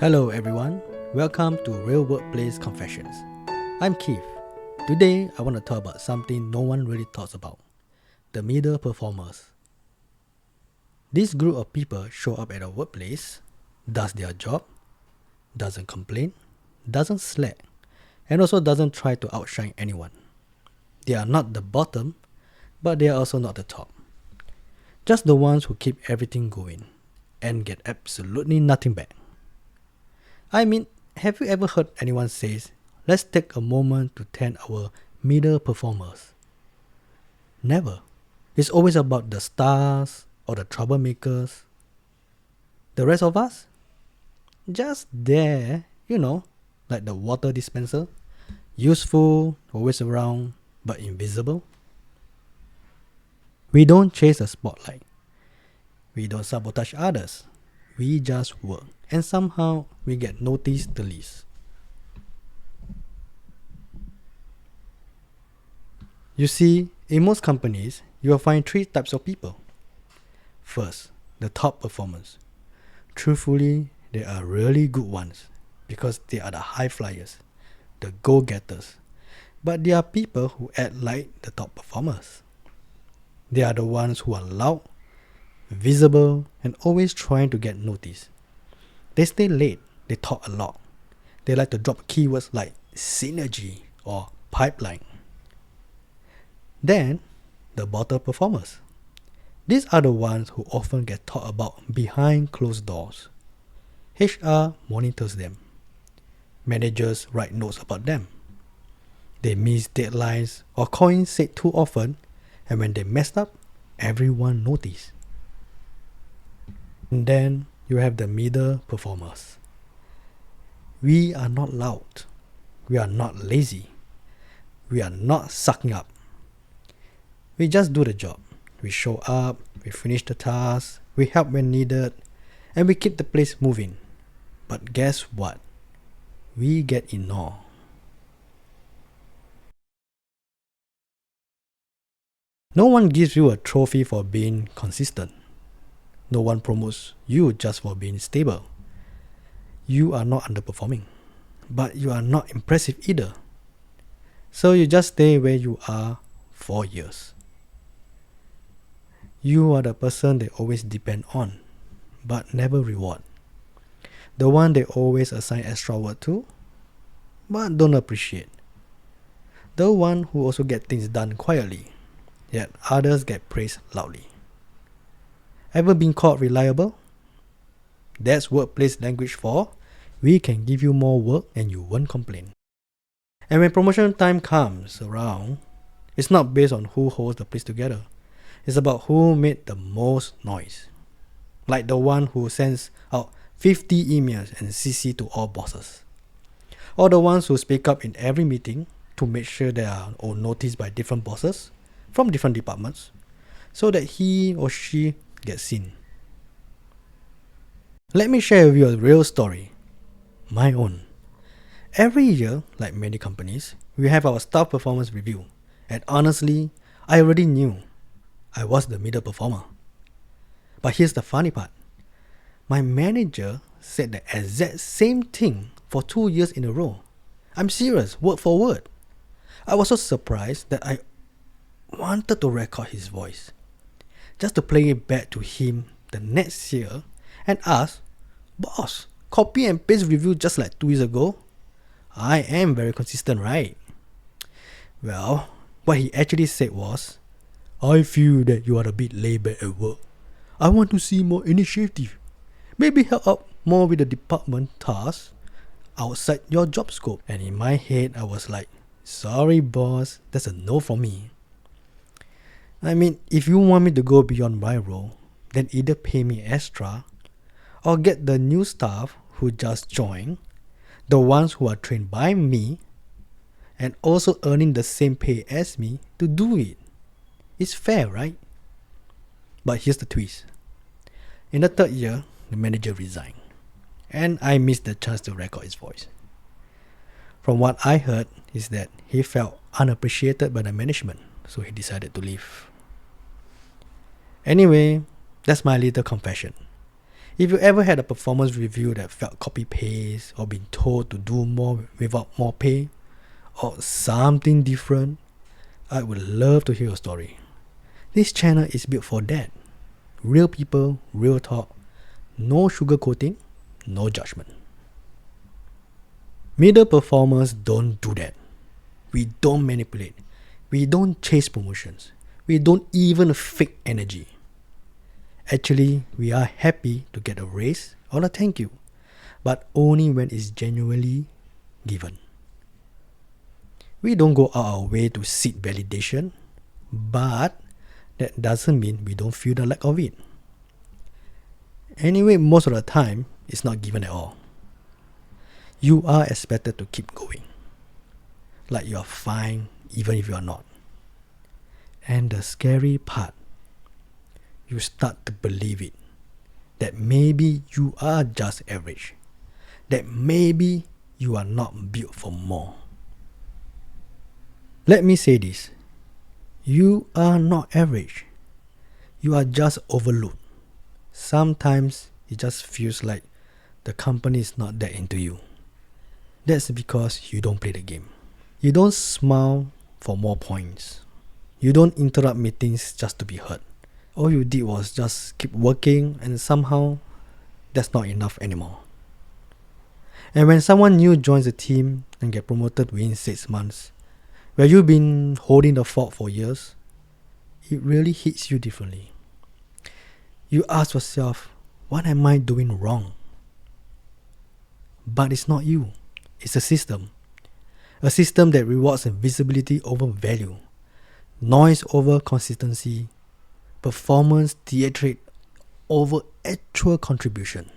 Hello everyone, welcome to Real Workplace Confessions. I'm Keith. Today I want to talk about something no one really talks about, the middle performers. This group of people show up at a workplace, does their job, doesn't complain, doesn't slack, and also doesn't try to outshine anyone. They are not the bottom, but they are also not the top. Just the ones who keep everything going and get absolutely nothing back. I mean, have you ever heard anyone say, let's take a moment to thank our middle performers? Never. It's always about the stars or the troublemakers. The rest of us? Just there, like the water dispenser. Useful, always around, but invisible. We don't chase the spotlight. We don't sabotage others. We just work, and somehow we get noticed the least. You see, in most companies, you will find three types of people. First, the top performers. Truthfully, they are really good ones because they are the high flyers, the go-getters. But there are people who act like the top performers. They are the ones who are loud, visible, and always trying to get noticed. They stay late, they talk a lot. They like to drop keywords like synergy or pipeline. Then, the bottom performers. These are the ones who often get talked about behind closed doors. HR monitors them. Managers write notes about them. They miss deadlines or call in sick too often, and when they messed up, everyone noticed. And then you have the middle performers. We are not loud. We are not lazy. We are not sucking up. We just do the job. We show up, we finish the task, we help when needed, and we keep the place moving. But guess what? We get ignored. No one gives you a trophy for being consistent. No one promotes you just for being stable. You are not underperforming, but you are not impressive either. So you just stay where you are for years. You are the person they always depend on, but never reward. The one they always assign extra work to, but don't appreciate. The one who also get things done quietly, yet others get praised loudly. Ever been called reliable? That's workplace language for we can give you more work and you won't complain. And when promotion time comes around, it's not based on who holds the place together. It's about who made the most noise. Like the one who sends out 50 emails and CC to all bosses. Or the ones who speak up in every meeting to make sure they are all noticed by different bosses from different departments so that he or she gets seen. Let me share with you a real story. My own. Every year, like many companies, we have our staff performance review. And honestly, I already knew I was the middle performer. But here's the funny part. My manager said the exact same thing for 2 years in a row. I'm serious, word for word. I was so surprised that I wanted to record his voice, just to play it back to him the next year and ask, boss, copy and paste review just like 2 years ago? I am very consistent, right? Well, what he actually said was, I feel that you are a bit laid back at work. I want to see more initiative. Maybe help out more with the department tasks outside your job scope. And in my head, I was like, sorry boss, that's a no for me. I mean, if you want me to go beyond my role, then either pay me extra or get the new staff who just joined, the ones who are trained by me and also earning the same pay as me to do it. It's fair, right? But here's the twist. In the third year, the manager resigned, and I missed the chance to record his voice. From what I heard is that he felt unappreciated by the management, so he decided to leave. Anyway, that's my little confession. If you ever had a performance review that felt copy-paste or been told to do more without more pay or something different, I would love to hear your story. This channel is built for that. Real people, real talk, no sugarcoating, no judgment. Middle performers don't do that. We don't manipulate. We don't chase promotions. We don't even fake energy. Actually, we are happy to get a raise or a thank you, but only when it's genuinely given. We don't go out our way to seek validation, but that doesn't mean we don't feel the lack of it. Anyway, most of the time, it's not given at all. You are expected to keep going, like you are fine even if you are not. And the scary part, you start to believe it, that maybe you are just average, that maybe you are not built for more. Let me say this, you are not average, you are just overlooked. Sometimes it just feels like the company is not that into you. That's because you don't play the game. You don't smile for more points. You don't interrupt meetings just to be heard. All you did was just keep working, and somehow that's not enough anymore. And when someone new joins the team and get promoted within 6 months, where you've been holding the fort for years, it really hits you differently. You ask yourself, what am I doing wrong? But it's not you. It's a system. A system that rewards visibility over value, noise over consistency, performance theatric over actual contribution.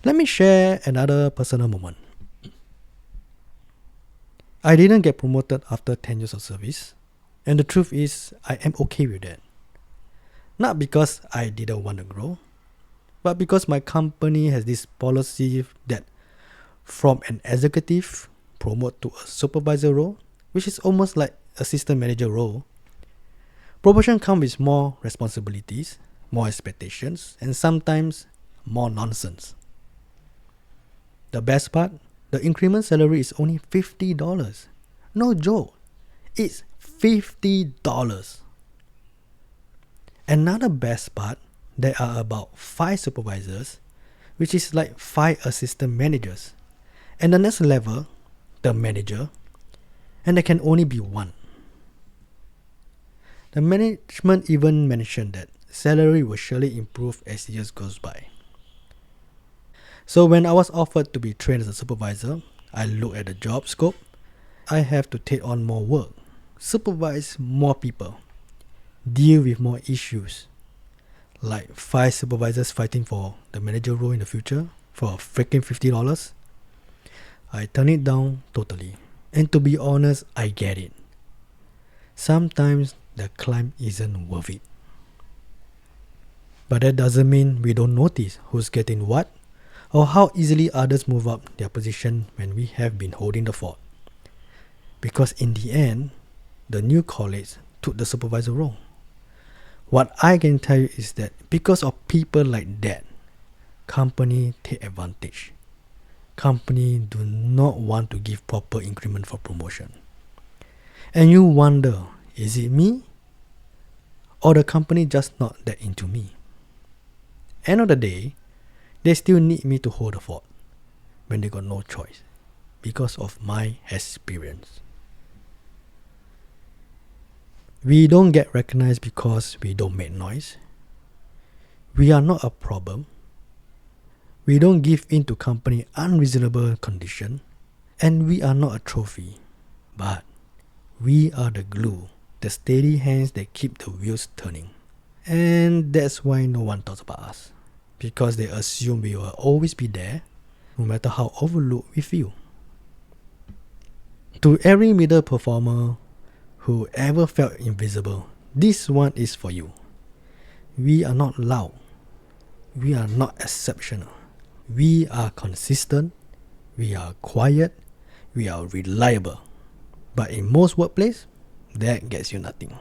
Let me share another personal moment. I didn't get promoted after 10 years of service, and the truth is, I am okay with that. Not because I didn't want to grow, but because my company has this policy that from an executive promote to a supervisor role, which is almost like assistant manager role, promotion comes with more responsibilities, more expectations, and sometimes more nonsense. The best part, the increment salary is only $50. No joke, it's $50. Another best part, there are about 5 supervisors, which is like 5 assistant managers. And the next level, the manager, and there can only be 1. The management even mentioned that salary will surely improve as years goes by. So when I was offered to be trained as a supervisor, I looked at the job scope. I have to take on more work, supervise more people, deal with more issues, like 5 supervisors fighting for the manager role in the future for a freaking $50. I turned it down totally. And to be honest, I get it. Sometimes the climb isn't worth it. But that doesn't mean we don't notice who's getting what or how easily others move up their position when we have been holding the fort. Because in the end, the new colleagues took the supervisor role. What I can tell you is that because of people like that, company take advantage. Company do not want to give proper increment for promotion. And you wonder, is it me? Or the company just not that into me? End of the day, they still need me to hold the fort when they got no choice because of my experience. We don't get recognized because we don't make noise. We are not a problem. We don't give in to company unreasonable condition, and we are not a trophy, but we are the glue, the steady hands that keep the wheels turning. And that's why no one talks about us, because they assume we will always be there, no matter how overlooked we feel. To every middle performer who ever felt invisible, this one is for you. We are not loud. We are not exceptional. We are consistent, we are quiet, we are reliable. But in most workplaces, that gets you nothing.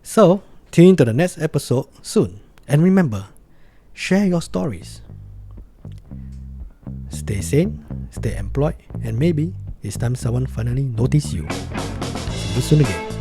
So, Tune in to the next episode soon. And remember, share your stories. Stay sane, stay employed, and maybe it's time someone finally notice you. See you soon again.